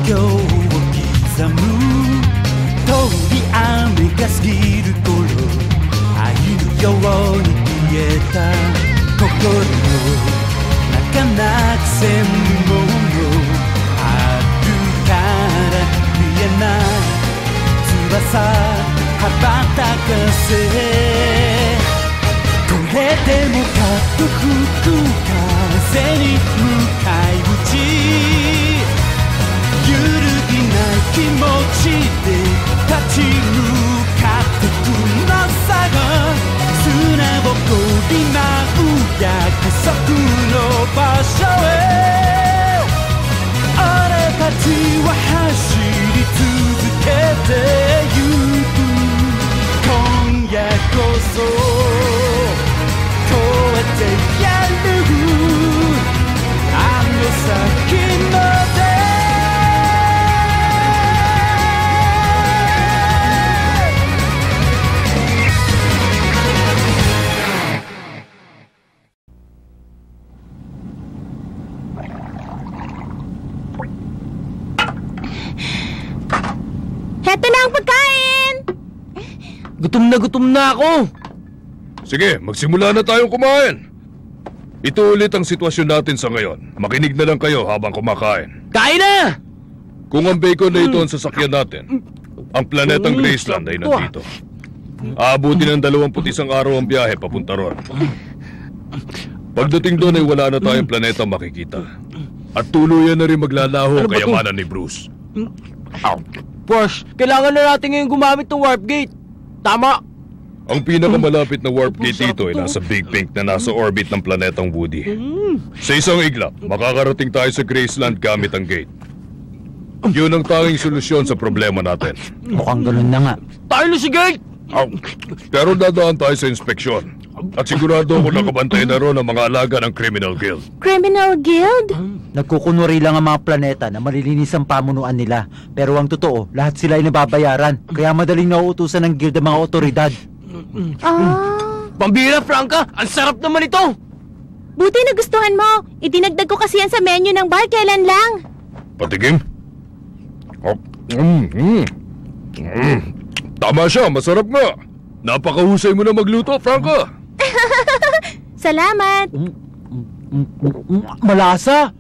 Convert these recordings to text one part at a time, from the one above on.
行を刻む通り雨が過ぎる頃歩むように消えた心の中なく専門のあるから見えない翼羽ばたかせこれでもかっと吹く風に向かい打ち揺るぎない気持ちで立ち向かってくのさが砂ぼこり舞う約束の場所へ俺たちは走り続けてゆく今夜こそ超えてやるあの先までHeto na ang pagkain! Gutom na ako! Sige, magsimula na tayong kumain. Ito ulit ang sitwasyon natin sa ngayon. Makinig na lang kayo habang kumakain. Kain na! Kung ang bacon na ito ang sasakyan natin, ang planetang Graceland ay nandito. Aabuti ng 21 araw ang biyahe papunta ron. Pagdating doon ay wala na tayong planeta makikita. At tuluyan na rin maglalaho ang kayamanan ni Bruce. Boss, kailangan na natin ngayon gumamit ng warp gate. Tama! Ang pinakamalapit na warp gate dito ay nasa Big Pink na nasa orbit ng planetang Woody. Sa isang iglap, makakarating tayo sa Graceland gamit ang gate. Yun ang tanging solusyon sa problema natin. Mukhang ganun na nga. Tayo na si gate! Pero dadaan tayo sa inspeksyon. At sigurado ko nakabantay na ron ang mga alaga ng Criminal Guild. Criminal Guild? Nagkukunwari lang ang mga planeta na malilinis ang pamunuan nila. Pero ang totoo, lahat sila ay nababayaran. Kaya madaling nauutusan ng guild ang mga otoridad. Pambira, Franca! Ang sarap naman ito! Buti nagustuhan mo. Idinagdag ko kasi yan sa menu ng bar kailan lang. Patikim? Tama siya, masarap nga. Napakahusay mo na magluto, Franca. Salamat. Malasa!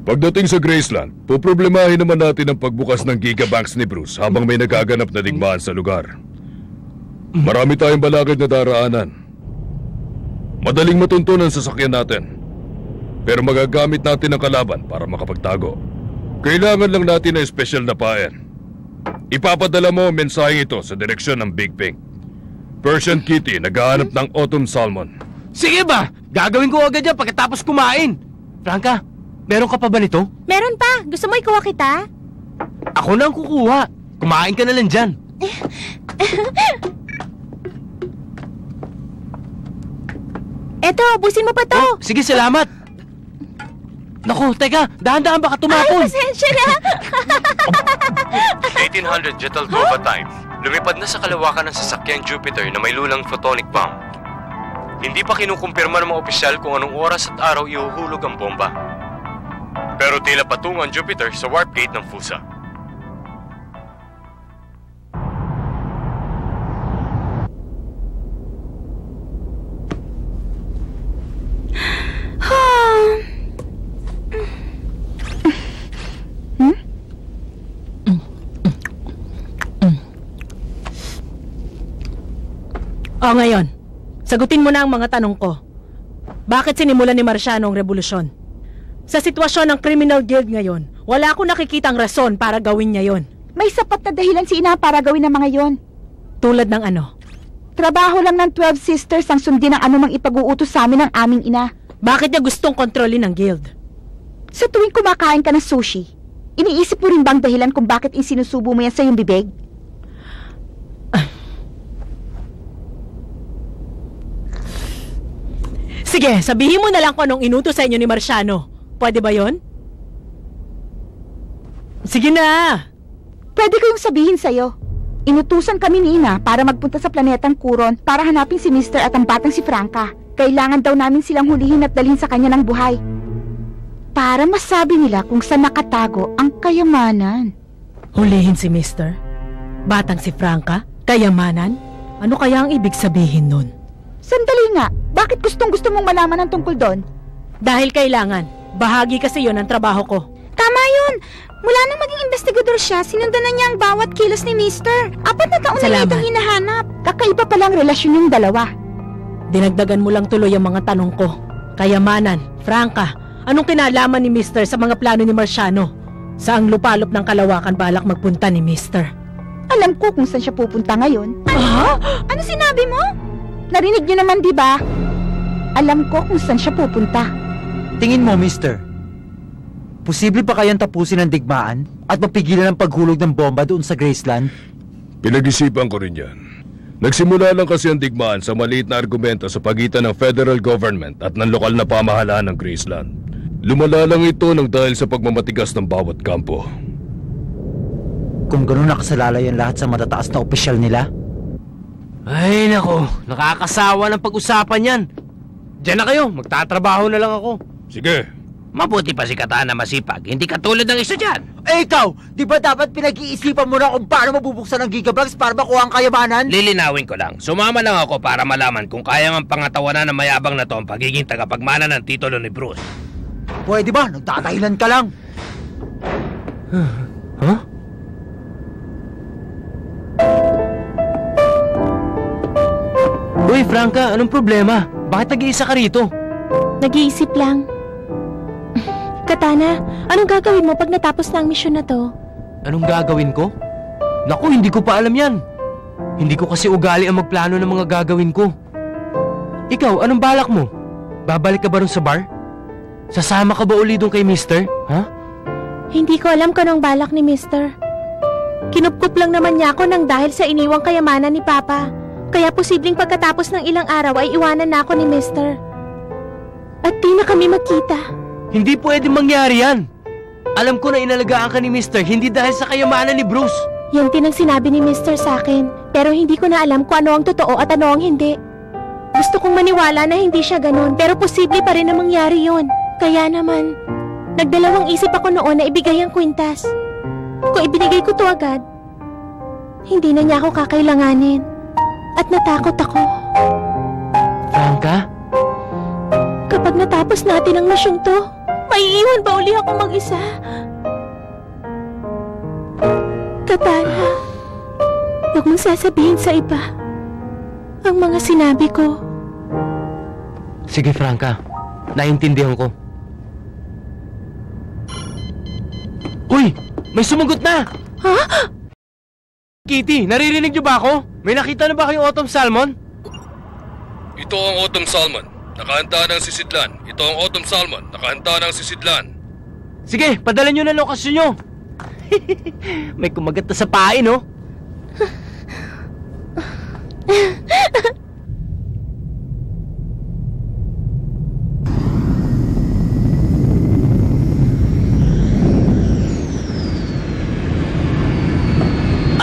Pagdating sa Graceland, poproblemahin naman natin ang pagbukas ng gigabanks ni Bruce habang may nagaganap na digmaan sa lugar. Marami tayong balakid na daraanan. Madaling matuntunan sa sasakyan natin. Pero magagamit natin ang kalaban para makapagtago. Kailangan lang natin ng espesyal na paen. Ipapadala mo ang mensaheng ito sa direksyon ng Big Pink. Persian Kitty naghahanap ng autumn salmon. Sige ba? Gagawin ko agad yan pagkatapos kumain. Franca, meron ka pa ba nito? Meron pa. Gusto mo ikuha kita? Ako na ang kukuha. Kumain ka na lang dyan. Eto, busin mo pa to. Oh, sige, salamat. Naku, teka, dahan-dahan baka tumapon. Ay, pasensya na. 1800 Jetaltova time. Lumipad na sa kalawakan ng sasakyang Jupiter na may lulang photonic bomb. Hindi pa kinukumpirma ng mga opisyal kung anong oras at araw ihuhulog ang bomba. Pero tila patungo ang Jupiter sa warp gate ng Fusa. Ngayon, sagutin mo na ang mga tanong ko. Bakit sinimulan ni Marciano ang revolusyon? Sa sitwasyon ng Criminal Guild ngayon, wala akong nakikitang rason para gawin niya yon. May sapat na dahilan si Ina para gawin ang mga yon. Tulad ng ano? Trabaho lang ng 12 Sisters ang sundin ng anumang ipag-uutos sa amin ng aming ina. Bakit niya gustong kontrolin ng guild? Sa tuwing kumakain ka ng sushi, iniisip mo rin bang dahilan kung bakit isinusubo mo yan sa iyong bibig? Sige, sabihin mo na lang kung anong inutos sa inyo ni Marciano. Pwede ba yon? Sige na! Pwede ko yung sabihin sa'yo. Inutusan kami ni Ina para magpunta sa planetang Kuron para hanapin si Mr. at ang batang si Franca. Kailangan daw namin silang hulihin at dalhin sa kanya ng buhay. Para masabi nila kung saan nakatago ang kayamanan. Hulihin si Mister? Batang si Franca? Kayamanan? Ano kaya ang ibig sabihin nun? Sandali nga, bakit gustong-gusto mong malaman ang tungkol doon? Dahil kailangan. Bahagi kasi yon ng trabaho ko. Tama yun! Mula nang maging investigador siya, sinundan na niya ang bawat kilos ni Mister. 4 na taon na niya itong hinahanap. Kakaiba palang relasyon yung dalawa. Dinagdagan mo lang tuloy ang mga tanong ko. Kayamanan, Franca, anong kinalaman ni Mister sa mga plano ni Marciano? Saang lupalop ng Kalawakan balak magpunta ni Mister? Alam ko kung saan siya pupunta ngayon. Ah? Ano sinabi mo? Narinig niyo naman, di ba? Alam ko kung saan siya pupunta. Tingin mo, Mister, posible pa kayang tapusin ang digmaan at mapigilan ang paghulog ng bomba doon sa Graceland? Pinag-isipan ko rin yan. Nagsimula lang kasi ang digmaan sa maliit na argumento sa pagitan ng federal government at ng lokal na pamahalaan ng Graceland. Lumala lang ito ng dahil sa pagmamatigas ng bawat kampo. Kung gano'n nakasalalay ang lahat sa matataas na opisyal nila? Ay, nako. Nakakasawa ng pag-usapan yan. Diyan na kayo. Magtatrabaho na lang ako. Sige. Mabuti pa si Katana masipag, hindi katulad ng isa dyan. Eh ikaw, di ba dapat pinag-iisipan mo na kung paano mabubuksan ang Gigabanks para makuha ang kayamanan? Lilinawin ko lang, sumama lang ako para malaman kung kaya mang pangatawanan ng mayabang na to ang pagiging tagapagmana ng titulo ni Bruce. Pwede ba? Nagtatahilan ka lang. Huh? Uy, Franca, anong problema? Bakit nag-iisa ka rito? Nag-iisip lang. Katana, anong gagawin mo pag natapos na ang misyon na to? Anong gagawin ko? Naku, hindi ko pa alam yan. Hindi ko kasi ugali ang magplano ng mga gagawin ko. Ikaw, anong balak mo? Babalik ka ba rin sa bar? Sasama ka ba uli doon kay Mister? Ha? Hindi ko alam kung anong balak ni Mister. Kinupkup lang naman niya ako nang dahil sa iniwang kayamanan ni Papa. Kaya posibleng pagkatapos ng ilang araw ay iwanan na ako ni Mister. At di na kami magkita. Hindi pwede mangyari yan. Alam ko na inalagaan ka ni Mister hindi dahil sa kayamanan ni Bruce. Yan din ang sinabi ni Mister sa akin. Pero hindi ko na alam kung ano ang totoo at ano ang hindi. Gusto kong maniwala na hindi siya ganun, pero posible pa rin na mangyari yun. Kaya naman, nagdalawang isip ako noon na ibigay ang kwintas. Kung ibinigay ko to agad, hindi na niya ako kakailanganin. At natakot ako. Franca? Kapag natapos natin ang misyong to, maiiwan ba uli ako mag-isa? Katana, huwag mong sasabihin sa iba ang mga sinabi ko. Sige, Franca. Naintindihan ko. Uy! May sumagot na! Ha? Kitty, naririnig niyo ba ako? May nakita na ba kayong autumn salmon? Ito ang autumn salmon. Nakahanda ng sisidlan. Ito ang autumn salmon. Nakahanda ng sisidlan. Sige, padala nyo na lokasyon nyo. May kumagat na sa pain, no?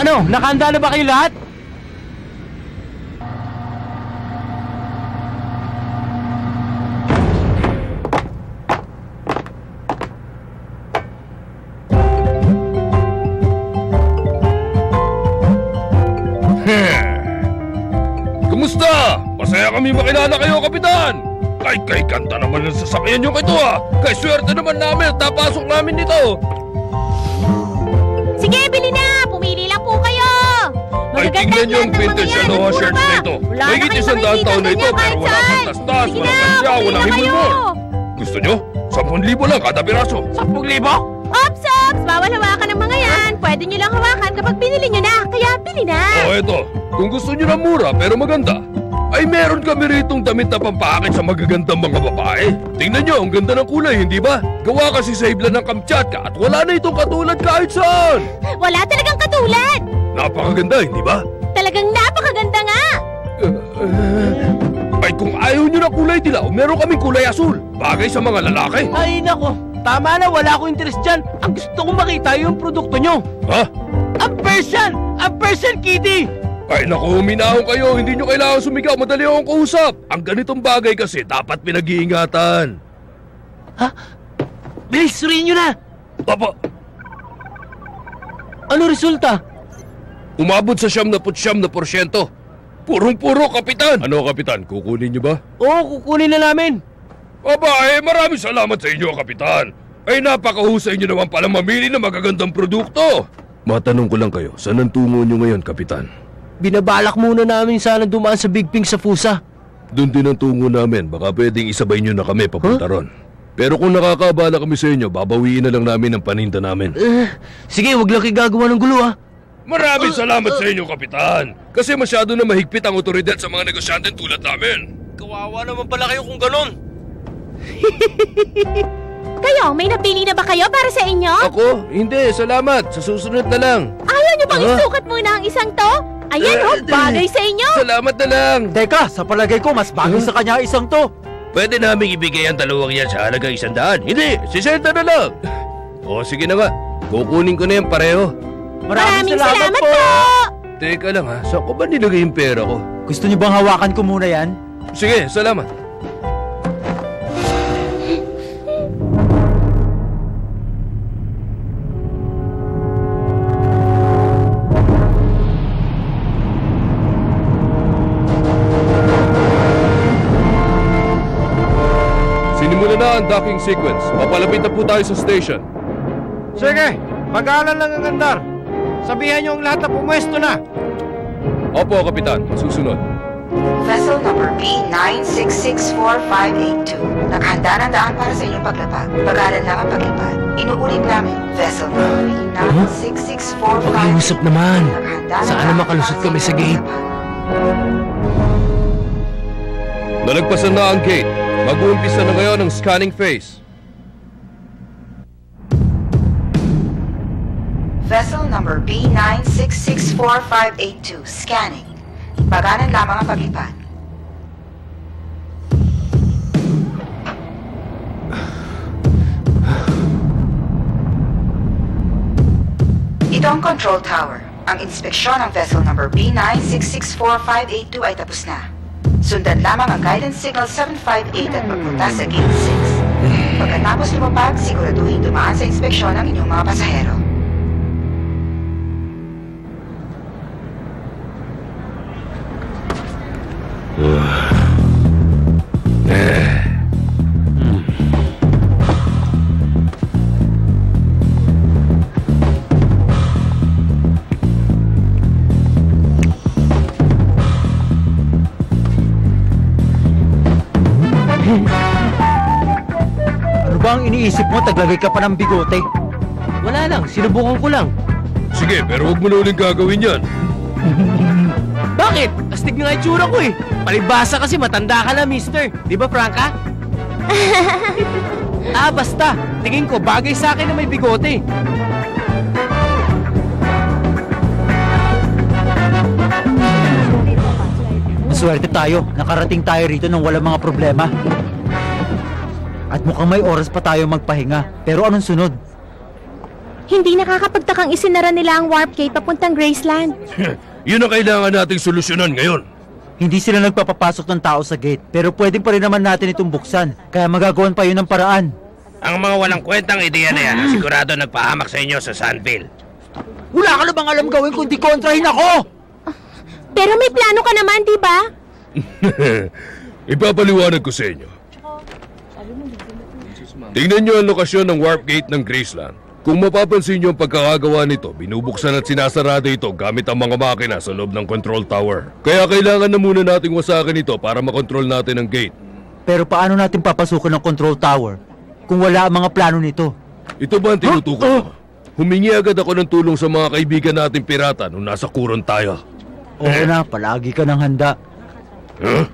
Ano? Nakahanda na ba kayo lahat? Kumusta? Masaya kami makilala kayo, Kapitan! Kay kanta naman ang sasakyan yung ito ha! Kay swerte naman namin, tapasok namin dito! Sige, bili na! Pumili lang po kayo! Ay, tingnan niyo ang vintage na Noah shirts na ito. Mahigit 100 taon na ito, pero walang pantastas, walang kanya, walang himulmol. Gusto niyo? 10,000 lang kada piraso. 10,000? Ops, ops! Bawal hawakan ng mga yan! Pwede nyo lang hawakan kapag binili nyo na! Kaya bili na! Oh, eto. Kung gusto niyo na mura pero maganda, ay meron kami ritong damit na pampakit sa magagandang mga babae. Tingnan niyo, ang ganda ng kulay, hindi ba? Gawa kasi sa ibla ng Kamchatka at wala na itong katulad kahit saan. Wala talagang katulad! Napakaganda, hindi ba? Talagang napakaganda nga! Ay kung ayaw niyo na kulay dilaw, meron kaming kulay asul. Bagay sa mga lalaki. Ay, nako. Tama na, wala akong interest dyan. Ang gusto kong makita yung produkto nyo. Ha? Ang Persian! Ang Persian Kitty! Ay naku, huminahon kayo. Hindi nyo kailangan sumigaw. Madali akong kausap. Ang ganitong bagay kasi dapat pinag-iingatan. Ha? Bilis, suriin nyo na! Papa, Ano resulta? umabot sa 99%. Purong-puro, Kapitan. Ano, Kapitan? Kukunin nyo ba? Oo, kukunin na namin. Aba, maraming salamat sa inyo, Kapitan. Ay, napakahusay nyo naman pala mamili ng magagandang produkto. Matanong ko lang kayo, saan ang tungo nyo ngayon, Kapitan? Binabalak muna namin sana dumaan sa Big Pink sa Fusa. Doon din ang tungo namin. Baka pwedeng isabay nyo na kami papunta ron. Pero kung nakakabala kami sa inyo, babawiin na lang namin ang paninda namin. Sige, wag lang kayo gagawa ng gulo, ha? Maraming salamat sa inyo, Kapitan. Kasi masyado na mahigpit ang otoridad sa mga negosyante tulad namin. Kawawa naman pala kayo kung ganon. Kayo, may napili na ba kayo para sa inyo? Ako? Hindi, salamat. Sa susunod na lang. Ayaw niyo bang isukat muna ang isang to? Ayan ho, bagay sa inyo. Salamat na lang. Teka, sa palagay ko, mas bagay sa kanya isang to. Pwede naming ibigay ang dalawang yan sa halagang 100. Hindi, 60 na lang. O, sige na nga. Kukunin ko na yan pareho. Maraming salamat po. Teka lang ha, saan ko ba nilagay yung pera ko? Gusto niyo bang hawakan ko muna yan? Sige, salamat. Sinimula na ang docking sequence. Papalapit na po tayo sa station. Sige, mag-aaral lang ang andar. Sabihan niyo ang lahat na pumwesto na. Opo, Kapitan. Susunod. Vessel number B9664582. Nakahanda ng daan para sa inyong paglapag. Pag-aaral lang ang paglipad. Inuulit namin. Vessel number B9664582. Pakiusap naman. Nakahanda ng Sana daan makalusot para sa kami sa inyong gate. paglapag. Nalagpasan na ang gate. Mag-uumpisa na ngayon ang scanning phase. Vessel number B9664582. Scanning. Pag-aaral lamang ang paglipad. Ito ang control tower. Ang inspeksyon ng vessel number B9664582 ay tapos na. Sundan lamang ang guidance signal 758 at magpunta sa gate 6. Pagkatapos lumapag, siguraduhin dumaan sa inspeksyon ang inyong mga pasahero. Ano ba ang iniisip mo? Taglagay ka pa ng bigote. Wala lang, sinubukan ko lang. Sige, pero huwag mo na uling gagawin yan. Bakit? Astig nga itsura ko eh. Palibasa kasi matanda ka na, mister. Di ba, Franca? Basta. Tingin ko, bagay sa akin na may bigote. Maswerte tayo. Nakarating tayo rito nang walang mga problema. At mukhang may oras pa tayo magpahinga. Pero anong sunod? Hindi nakakapagtakang isinara nila ang warp gate papuntang Graceland. Yun ang kailangan nating solusyonan ngayon. Hindi sila nagpapapasok ng tao sa gate. Pero pwedeng pa rin naman natin itong buksan. Kaya magagawan pa yun ng paraan. Ang mga walang kwentang ideya na yan, ang sigurado nagpahamak sa inyo sa Sunville. Wala ka na bang alam gawin kundi kontrahin ako? Pero may plano ka naman, di ba? Ipapaliwanag ko sa inyo. Tingnan nyo ang lokasyon ng warp gate ng Graceland. Kung mapapansin nyo ang pagkakagawa nito, binubuksan at sinasarado ito gamit ang mga makina sa loob ng control tower. Kaya kailangan na muna nating wasakin ito para makontrol natin ang gate. Pero paano natin papasukin ang control tower kung wala ang mga plano nito? Ito ba ang tinutukoy mo? Humingi agad ako ng tulong sa mga kaibigan nating pirata nung nasa kuron tayo. Oo na, palagi ka ng handa. Huh?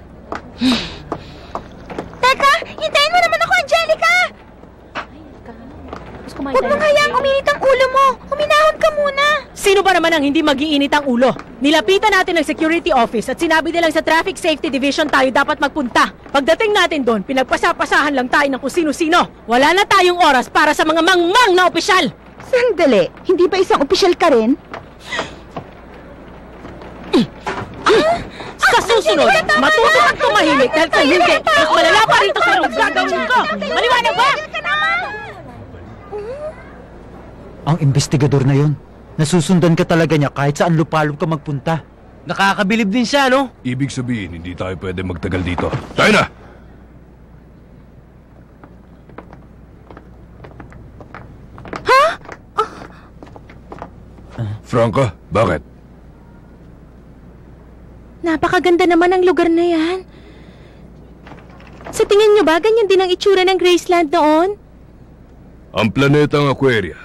Teka, hintayin mo naman ako, Angelica! Huwag mong hayaang uminit ang ulo mo. Huminahon ka muna. Sino ba naman ang hindi mag-iinit ang ulo? Nilapitan natin ang security office at sinabi nilang sa Traffic Safety Division tayo dapat magpunta. Pagdating natin doon, pinagpasapasahan lang tayo ng kung sino-sino. Wala na tayong oras para sa mga mangmang na opisyal. Sandali, hindi ba isang opisyal ka rin? susunod, matuto kang tumahimik dahil kung hindi, mas malala pa rito sa gagawin ko. Maliwanag ba? Ang investigador na yon, nasusundan ka talaga niya kahit saan lupalop ka magpunta. Nakakabilib din siya, no? Ibig sabihin, hindi tayo pwede magtagal dito. Tayo na! Franca, bakit? Napakaganda naman ang lugar na yan. Sa tingin nyo ba, ganyan din ang itsura ng Graceland noon? Ang planetang Aquaria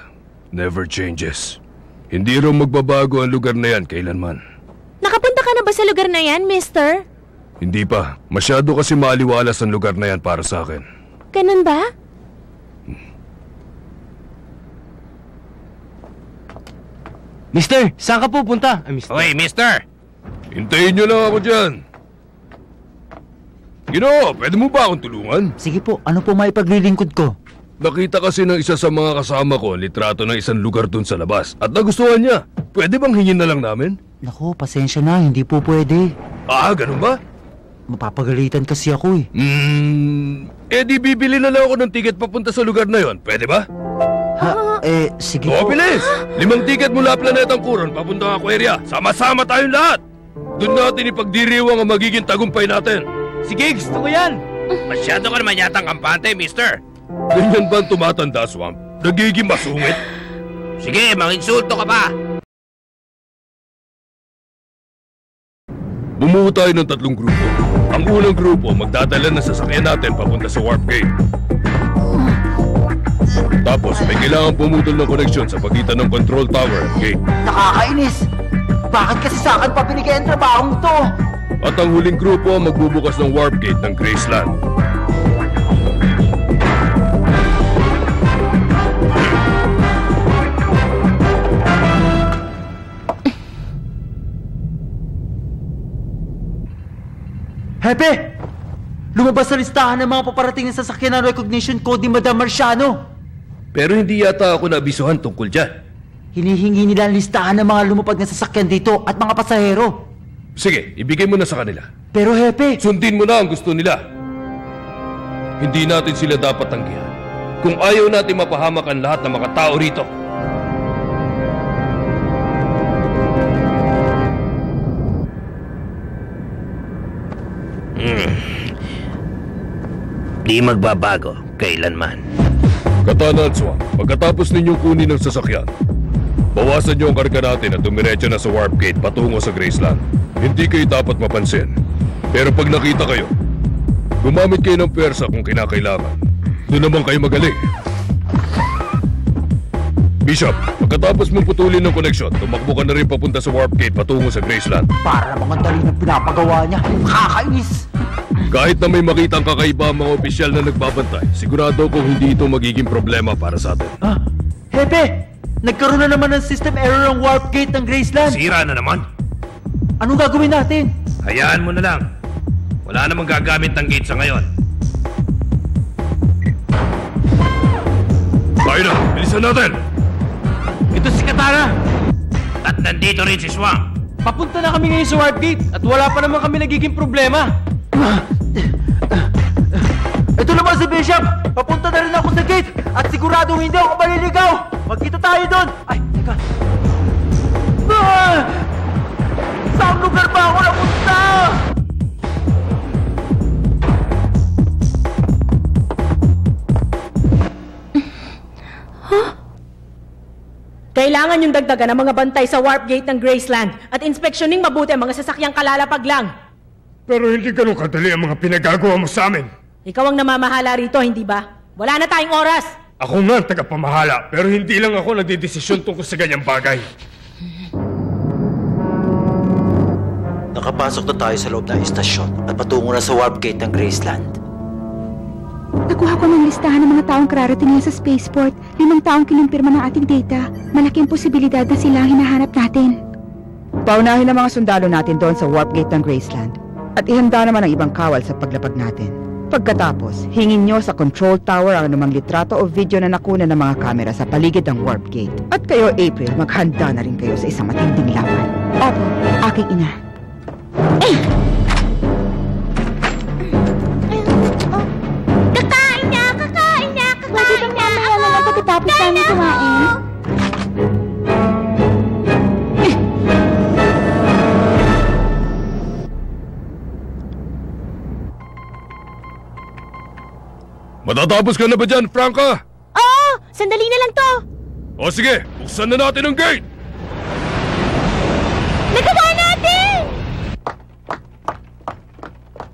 never changes. Hindi rin magbabago ang lugar na yan kailanman. Nakapunta ka na ba sa lugar na yan, mister? Hindi pa. Masyado kasi maaliwalas ang lugar na yan para sa akin. Ganun ba? Mister, saan ka pupunta? Mister. Hoy, mister! Hintayin nyo lang ako dyan. Ginoo, pwede mo ba akong tulungan? Sige po, ano po maipaglilingkod ko? Nakita kasi ng isa sa mga kasama ko ang litrato ng isang lugar dun sa labas at nagustuhan niya. Pwede bang hingin na lang namin? Naku, pasensya na, hindi po pwede. Ah, ganun ba? Mapapagalitan kasi ako eh. Di bibili na lang ako ng ticket papunta sa lugar na yon. Pwede ba? Sige Oo, po. bilis! 5 ticket mula planetang Kuron papunta ng Aquaria. Sama-sama tayong lahat! Doon natin ipagdiriwang ang magiging tagumpay natin. Sige, gusto ko yan! Masyado ka naman yatang kampante, mister. Ganyan ba ang tumatanda, Swamp? Nagiging masungit? Sige, manginsulto ka pa. Bumuo tayo ng 3 grupo. Ang unang grupo magdadala ng sasakyan natin papunta sa Warp Gate. Tapos may kailangan pumutol ng koneksyon sa pagitan ng control tower at gate. Nakakainis! Bakit kasi sa akin pa binigay ang trabahong to? At ang huling grupo ang magbubukas ng Warp Gate ng Graceland. Hepe! Lumabas sa listahan ng mga paparating na sasakyan ng recognition code ni Madam Marciano. Pero hindi yata ako nabisuhan tungkol dyan. Hinihingi nila ang listahan ng mga lumapag na sasakyan dito at mga pasahero. Sige, ibigay mo na sa kanila. Pero Hepe... Sundin mo na ang gusto nila. Hindi natin sila dapat tanggihan. Kung ayaw natin mapahamak ang lahat ng mga tao rito. Di magbabago kailanman. Katana at Swamp, pagkatapos ninyong kunin ang sasakyan, bawasan niyo ang karga natin at dumiretso na sa Warp Gate patungo sa Graceland. Hindi kayo dapat mapansin. Pero pag nakita kayo, gumamit kayo ng pwersa kung kinakailangan. Doon naman kayo magaling. Bishop, pagkatapos mong putulin ng koneksyon, tumakbo ka na rin papunta sa Warp Gate patungo sa Graceland. Para namang ang dali ng pinapagawa niya. Nakakainis! Kahit na may makitang kakaiba ang mga opisyal na nagbabantay, sigurado kong hindi ito magiging problema para sa atin. Hepe! Nagkaroon na naman ng system error ang Warp Gate ng Graceland. Sira na naman. Anong gagawin natin? Hayaan mo na lang. Wala namang gagamit ng gate sa ngayon. Tayo na! Bilisan natin! Ito si Katana! At nandito rin si Swamp. Papunta na kami ngayon sa Warp Gate at wala pa naman kami nagiging problema. Ito naman si Bishop! Papunta na rin ako sa gate at siguradong hindi ako maliligaw! Magkita tayo doon! Ay, teka! Saan lugar ba ako napunta? Kailangan yung dagdagan ng mga bantay sa Warp Gate ng Graceland at inspeksyoning mabuti ang mga sasakyang kalalapag lang. Pero hindi ganun kadali ang mga pinagagawa mo sa amin. Ikaw ang namamahala rito, hindi ba? Wala na tayong oras! Ako nga ang tagapamahala, pero hindi lang ako nagdidesisyon tungkol sa ganyang bagay. Nakapasok na tayo sa loob ng istasyon at patungo na sa Warp Gate ng Graceland. Nakuha ko ng listahan ng mga taong kararating sa spaceport. 5 taong kinumpirma ng ating data. Malaking posibilidad na sila ang hinahanap natin. Paunahin ang mga sundalo natin doon sa Warp Gate ng Graceland. At ihanda naman ang ibang kawal sa paglapag natin. Pagkatapos, hingin nyo sa control tower ang anumang litrato o video na nakuna ng mga kamera sa paligid ng Warp Gate. At kayo, April, maghanda na rin kayo sa isang matinding laban. Opo, aking ina. Time na kumain. Matatapos ka na ba dyan, Franca? Oo! Sandali na lang to! O sige, buksan na natin ang gate! Nagawa natin!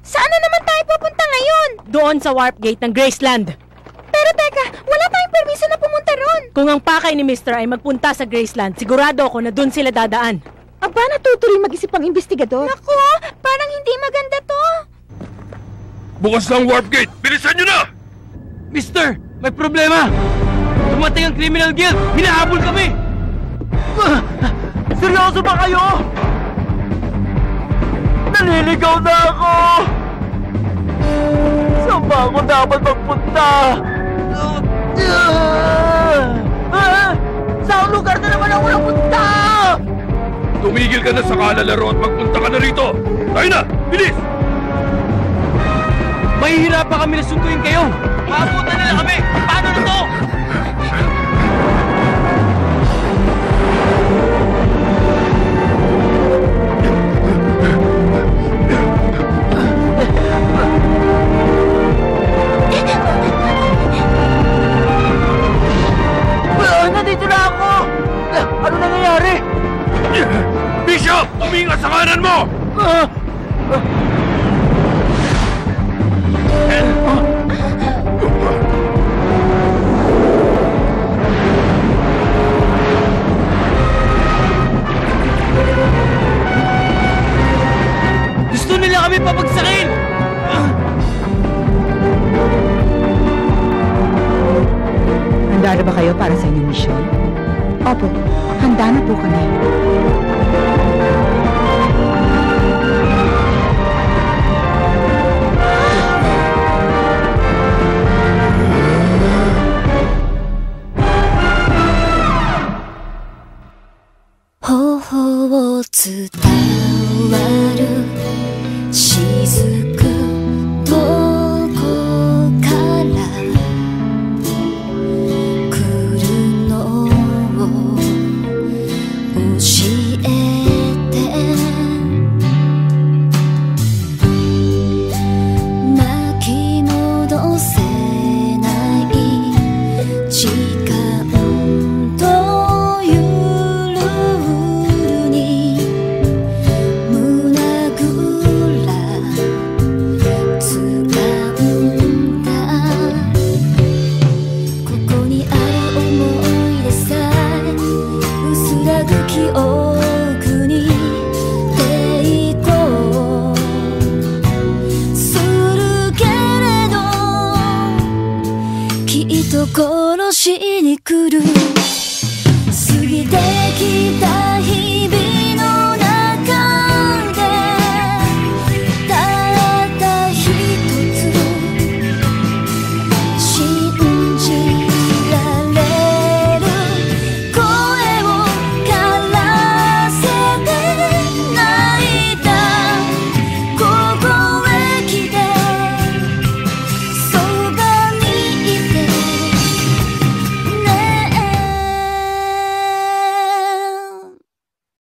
Saan na naman tayo pupunta ngayon? Doon sa warp gate ng Graceland. Pero teka, wala tayong permiso na pumunta ron. Kung ang pakay ni Mr. ay magpunta sa Graceland, sigurado ako na doon sila dadaan. Aba, natutuloy mag-isip ang investigador. Naku, parang hindi maganda to. Bukas na ang warp gate! Bilisan nyo na! Mister, may problema! Dumating ang criminal guild! Hinahabol kami! Seryoso ba kayo? Naliligaw na ako! Saan ba ako dapat magpunta? Saan lugar na naman ako napunta? Tumigil ka na sa kalalaro at magpunta ka na rito! Tayo na! Bilis! Mahihirapan kami na sunduin kayo! Maabutan na lang kami! Paano na to? Nandito na ako! Ano nangyayari? Bishop! Tumingas sa kanan mo! Gusto nila kami papagsakin! Handa na ba kayo para sa inyong misyon? Opo, handa na po kami.頬を伝わる雫どこから来るのを教えて巻き戻せない時間というルールに胸ぐら掴んだここにある思い出さえ薄らぐ記憶に抵抗するけれどきっと殺しに来る